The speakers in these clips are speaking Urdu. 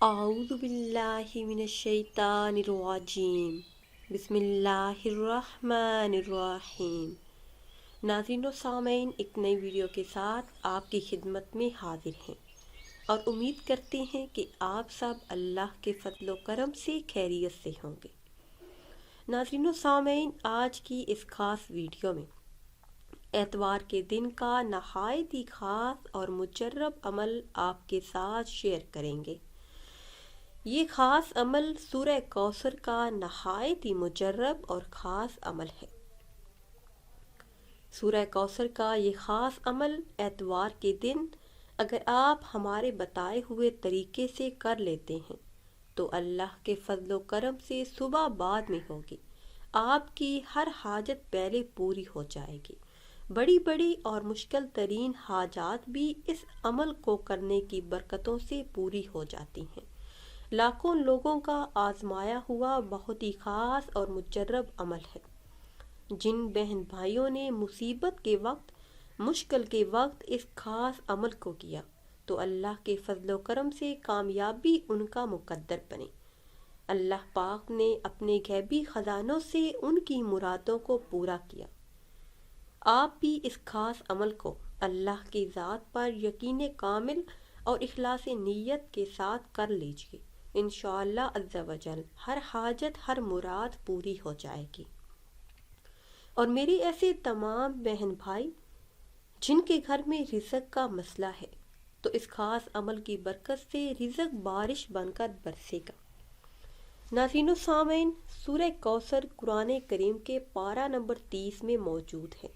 اعوذ باللہ من الشیطان الرجیم بسم اللہ الرحمن الرحیم۔ ناظرین و سامعین، ایک نئی ویڈیو کے ساتھ آپ کی خدمت میں حاضر ہیں اور امید کرتے ہیں کہ آپ سب اللہ کے فضل و کرم سے خیریت سے ہوں گے۔ ناظرین و سامعین، آج کی اس خاص ویڈیو میں اتوار کے دن کا نہایت ہی خاص اور مجرب عمل آپ کے ساتھ شیئر کریں گے۔ یہ خاص عمل سورہ کوثر کا نہایت ہی مجرب اور خاص عمل ہے۔ سورہ کوثر کا یہ خاص عمل اتوار کے دن اگر آپ ہمارے بتائے ہوئے طریقے سے کر لیتے ہیں تو اللہ کے فضل و کرم سے صبح بعد میں ہوگی آپ کی ہر حاجت پہلے پوری ہو جائے گی۔ بڑی بڑی اور مشکل ترین حاجات بھی اس عمل کو کرنے کی برکتوں سے پوری ہو جاتی ہیں۔ لاکھوں لوگوں کا آزمایا ہوا بہت ہی خاص اور مجرب عمل ہے۔ جن بہن بھائیوں نے مصیبت کے وقت، مشکل کے وقت اس خاص عمل کو کیا تو اللہ کے فضل و کرم سے کامیابی ان کا مقدر بنے۔ اللہ پاک نے اپنے غیبی خزانوں سے ان کی مرادوں کو پورا کیا۔ آپ بھی اس خاص عمل کو اللہ کی ذات پر یقین کامل اور اخلاص نیت کے ساتھ کر لیجیے۔ انشاءاللہ عز و جل ہر حاجت، ہر مراد پوری ہو جائے گی۔ اور میرے ایسے تمام بہن بھائی جن کے گھر میں رزق کا مسئلہ ہے تو اس خاص عمل کی برکت سے رزق بارش بن کر برسے گا۔ ناظرین و سامعین، سورہ کوثر قرآن کریم کے پارہ نمبر 30 میں موجود ہے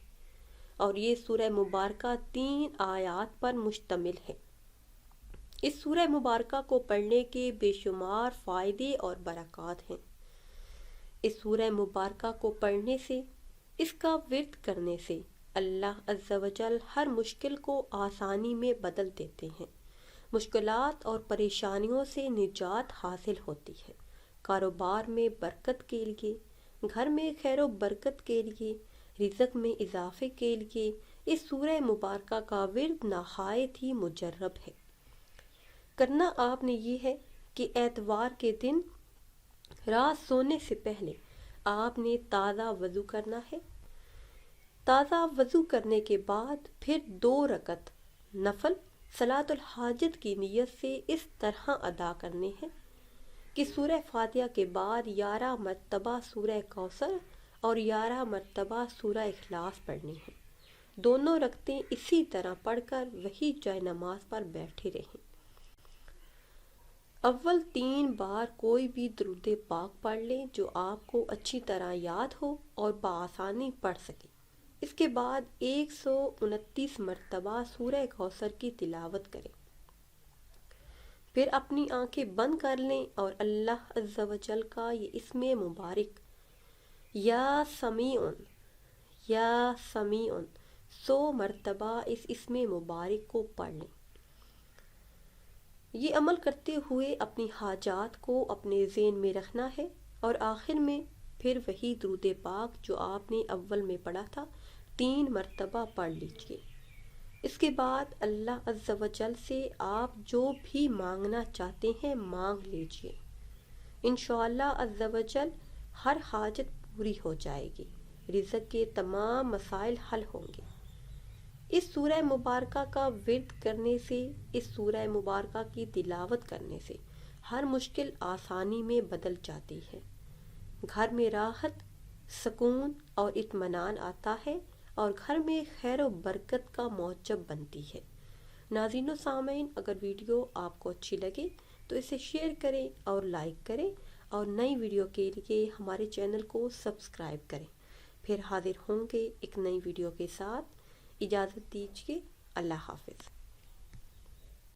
اور یہ سورہ مبارکہ 3 آیات پر مشتمل ہے۔ اس سورہ مبارکہ کو پڑھنے کے بے شمار فائدے اور برکات ہیں۔ اس سورہ مبارکہ کو پڑھنے سے، اس کا ورد کرنے سے اللہ عز و جل ہر مشکل کو آسانی میں بدل دیتے ہیں۔ مشکلات اور پریشانیوں سے نجات حاصل ہوتی ہے۔ کاروبار میں برکت کے لیے، گھر میں خیر و برکت کے لیے، رزق میں اضافے کے لیے اس سورہ مبارکہ کا ورد نہایت ہی مجرب ہے۔ کرنا آپ نے یہ ہے کہ اتوار کے دن رات سونے سے پہلے آپ نے تازہ وضو کرنا ہے۔ تازہ وضو کرنے کے بعد پھر 2 رکعت نفل صلاۃ الحاجت کی نیت سے اس طرح ادا کرنے ہیں کہ سورہ فاتحہ کے بعد 11 مرتبہ سورہ کوثر اور 11 مرتبہ سورہ اخلاص پڑھنی ہے۔ دونوں رکعتیں اسی طرح پڑھ کر وہی جائے نماز پر بیٹھے رہیں۔ اول 3 بار کوئی بھی درود پاک پڑھ لیں جو آپ کو اچھی طرح یاد ہو اور بآسانی پڑھ سکیں۔ اس کے بعد 129 مرتبہ سورہ کوثر کی تلاوت کریں۔ پھر اپنی آنکھیں بند کر لیں اور اللہ عز و جل کا یہ اسم مبارک یا سمیعن 100 مرتبہ اس اسم مبارک کو پڑھ لیں۔ یہ عمل کرتے ہوئے اپنی حاجات کو اپنے ذہن میں رکھنا ہے اور آخر میں پھر وہی درود پاک جو آپ نے اول میں پڑھا تھا 3 مرتبہ پڑھ لیجیے۔ اس کے بعد اللہ عز و جل سے آپ جو بھی مانگنا چاہتے ہیں مانگ لیجیے۔ انشاءاللہ عز و جل ہر حاجت پوری ہو جائے گی، رزق کے تمام مسائل حل ہوں گے۔ اس سورہ مبارکہ کا ورد کرنے سے، اس سورہ مبارکہ کی تلاوت کرنے سے ہر مشکل آسانی میں بدل جاتی ہے۔ گھر میں راحت، سکون اور اطمینان آتا ہے اور گھر میں خیر و برکت کا موجب بنتی ہے۔ ناظرین و سامعین، اگر ویڈیو آپ کو اچھی لگے تو اسے شیئر کریں اور لائک کریں اور نئی ویڈیو کے لیے ہمارے چینل کو سبسکرائب کریں۔ پھر حاضر ہوں گے ایک نئی ویڈیو کے ساتھ۔ اجازت دیجیے، اللہ حافظ۔